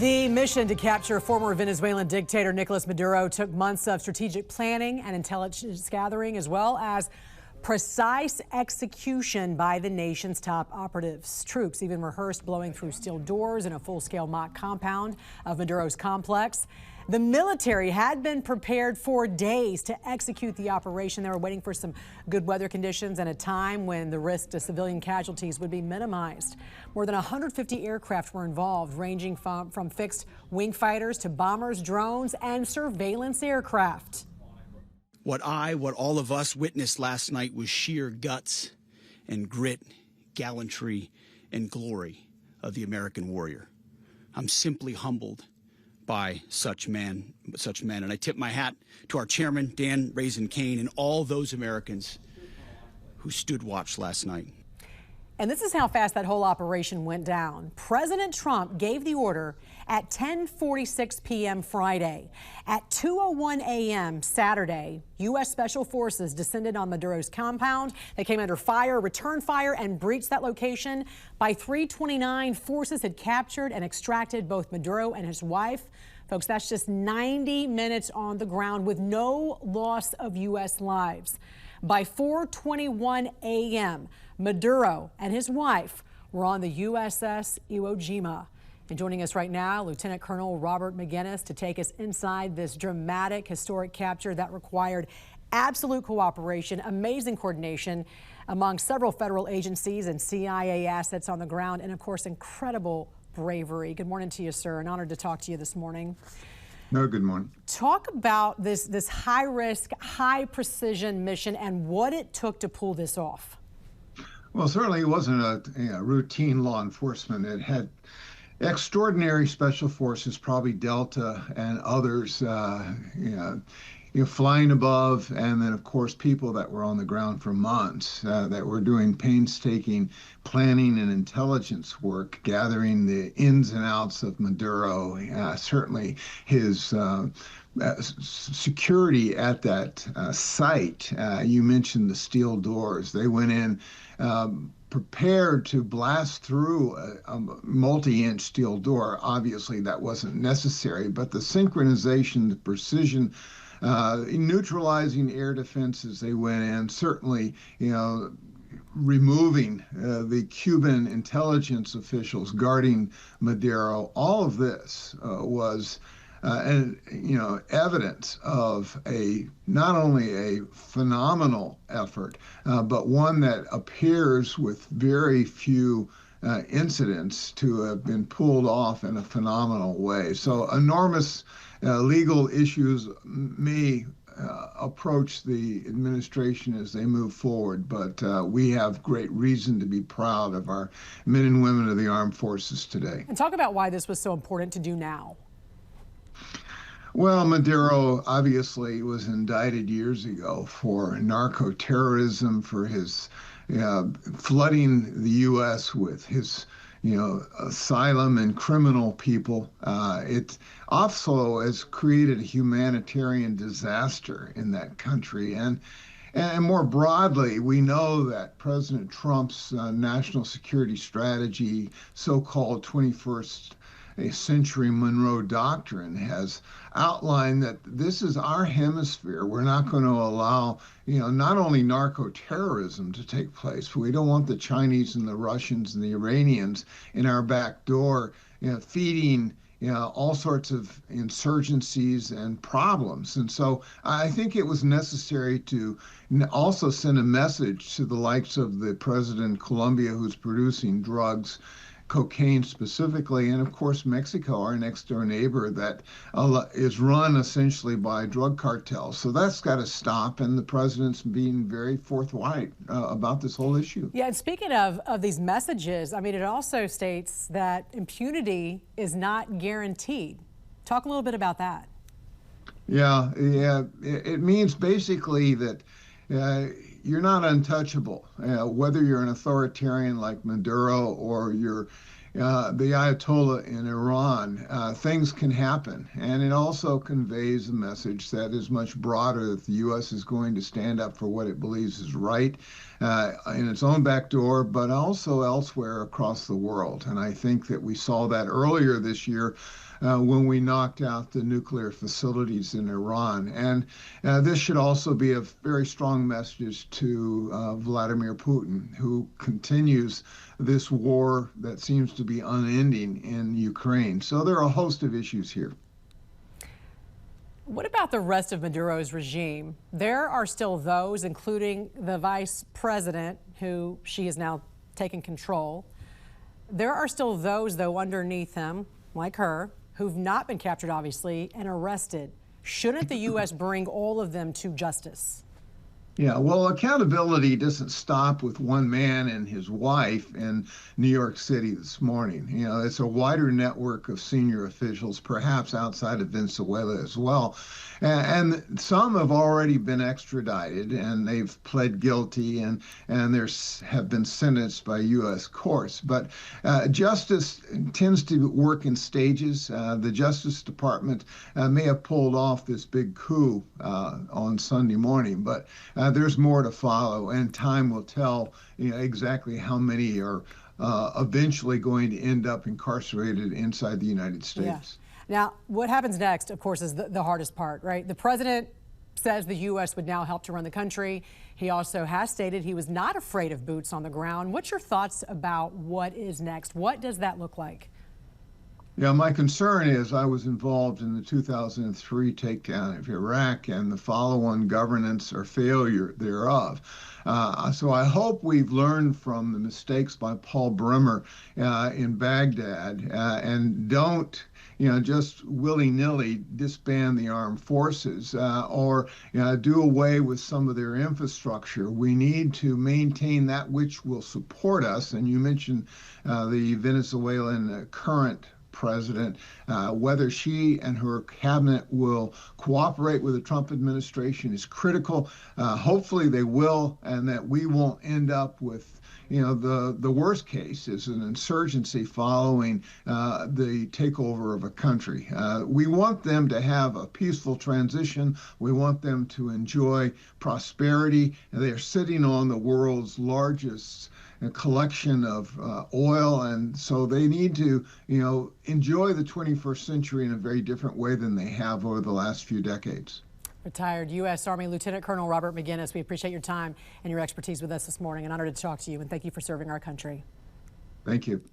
The mission to capture former Venezuelan dictator Nicolás Maduro took months of strategic planning and intelligence gathering, as well as precise execution by the nation's top operatives. Troops even rehearsed blowing through steel doors in a full-scale mock compound of Maduro's complex. The military had been prepared for days to execute the operation. They were waiting for some good weather conditions and a time when the risk to civilian casualties would be minimized. More than 150 aircraft were involved, ranging from fixed wing fighters to bombers, drones, and surveillance aircraft. What all of us witnessed last night was sheer guts and grit, gallantry, and glory of the American warrior. I'm simply humbled by such men. And I tip my hat to our chairman, Dan Raisin Kane, and all those Americans who stood watch last night. And this is how fast that whole operation went down. President Trump gave the order at 10:46 p.m. Friday. At 2:01 a.m. Saturday, U.S. Special Forces descended on Maduro's compound. They came under fire, returned fire, and breached that location. By 3:29, forces had captured and extracted both Maduro and his wife. Folks, that's just 90 minutes on the ground with no loss of U.S. lives. By 4:21 a.m., Maduro and his wife were on the USS Iwo Jima. And joining us right now, Lieutenant Colonel Robert Maginnis, to take us inside this dramatic, historic capture that required absolute cooperation, amazing coordination among several federal agencies and CIA assets on the ground, and of course, incredible bravery. Good morning to you, sir, and honored to talk to you this morning. No, good morning. Talk about this high-risk, high-precision mission and what it took to pull this off. Well, certainly it wasn't a routine law enforcement. It had extraordinary special forces, probably Delta and others, flying above, and then, of course, people that were on the ground for months that were doing painstaking planning and intelligence work, gathering the ins and outs of Maduro, certainly his security at that site. You mentioned the steel doors. They went in prepared to blast through a multi-inch steel door. Obviously, that wasn't necessary, but the synchronization, the precision, neutralizing air defenses, they went in, certainly, removing the Cuban intelligence officials guarding Maduro. All of this was evidence of not only a phenomenal effort, but one that appears with very few incidents to have been pulled off in a phenomenal way. So enormous legal issues may approach the administration as they move forward, but we have great reason to be proud of our men and women of the armed forces today. And talk about why this was so important to do now. Well, Maduro obviously was indicted years ago for narco-terrorism, for his flooding the U.S. with his asylum and criminal people. It also has created a humanitarian disaster in that country. And more broadly, we know that President Trump's national security strategy, so-called 21st century Monroe Doctrine, has outlined that this is our hemisphere. We're not going to allow, not only narco-terrorism to take place, but we don't want the Chinese and the Russians and the Iranians in our back door, feeding all sorts of insurgencies and problems. And so I think it was necessary to also send a message to the likes of the president of Colombia, who's producing drugs, cocaine specifically, and of course Mexico, our next door neighbor, that is run essentially by drug cartels. So that's got to stop, and the president's being very forthright about this whole issue. Yeah, and speaking of these messages, I mean, it also states that impunity is not guaranteed. Talk a little bit about that. Yeah, it means basically that you're not untouchable, whether you're an authoritarian like Maduro or you're the Ayatollah in Iran, things can happen. And it also conveys a message that is much broader, that the U.S. is going to stand up for what it believes is right in its own back door, but also elsewhere across the world. And I think that we saw that earlier this year when we knocked out the nuclear facilities in Iran. And this should also be a very strong message to Vladimir Putin, who continues this war that seems to be unending in Ukraine. So there are a host of issues here. What about the rest of Maduro's regime? There are still those, including the vice president, who she has now taken control. There are still those, though, underneath him, like her, who've not been captured, obviously, and arrested. Shouldn't the U.S. bring all of them to justice? Yeah, well, accountability doesn't stop with one man and his wife in New York City this morning. You know, it's a wider network of senior officials, perhaps outside of Venezuela as well. And some have already been extradited, and they've pled guilty, and have been sentenced by U.S. courts. But justice tends to work in stages. The Justice Department may have pulled off this big coup on Sunday morning, but there's more to follow, and time will tell, exactly how many are eventually going to end up incarcerated inside the United States. Yeah. Now, what happens next, of course, is the hardest part, right? The president says the U.S. would now help to run the country. He also has stated he was not afraid of boots on the ground. What's your thoughts about what is next? What does that look like? Yeah, my concern is I was involved in the 2003 takedown of Iraq and the follow-on governance or failure thereof. So I hope we've learned from the mistakes by Paul Bremer in Baghdad and don't just willy-nilly disband the armed forces or do away with some of their infrastructure. We need to maintain that which will support us. And you mentioned the Venezuelan current president, whether she and her cabinet will cooperate with the Trump administration is critical. Hopefully they will, and that we won't end up with the worst case is an insurgency following the takeover of a country. We want them to have a peaceful transition. We want them to enjoy prosperity. They are sitting on the world's largest collection of oil, and so they need to enjoy the 21st century in a very different way than they have over the last few decades. Retired U.S. Army Lieutenant Colonel Robert Maginnis, we appreciate your time and your expertise with us this morning. An honor to talk to you, and thank you for serving our country. Thank you.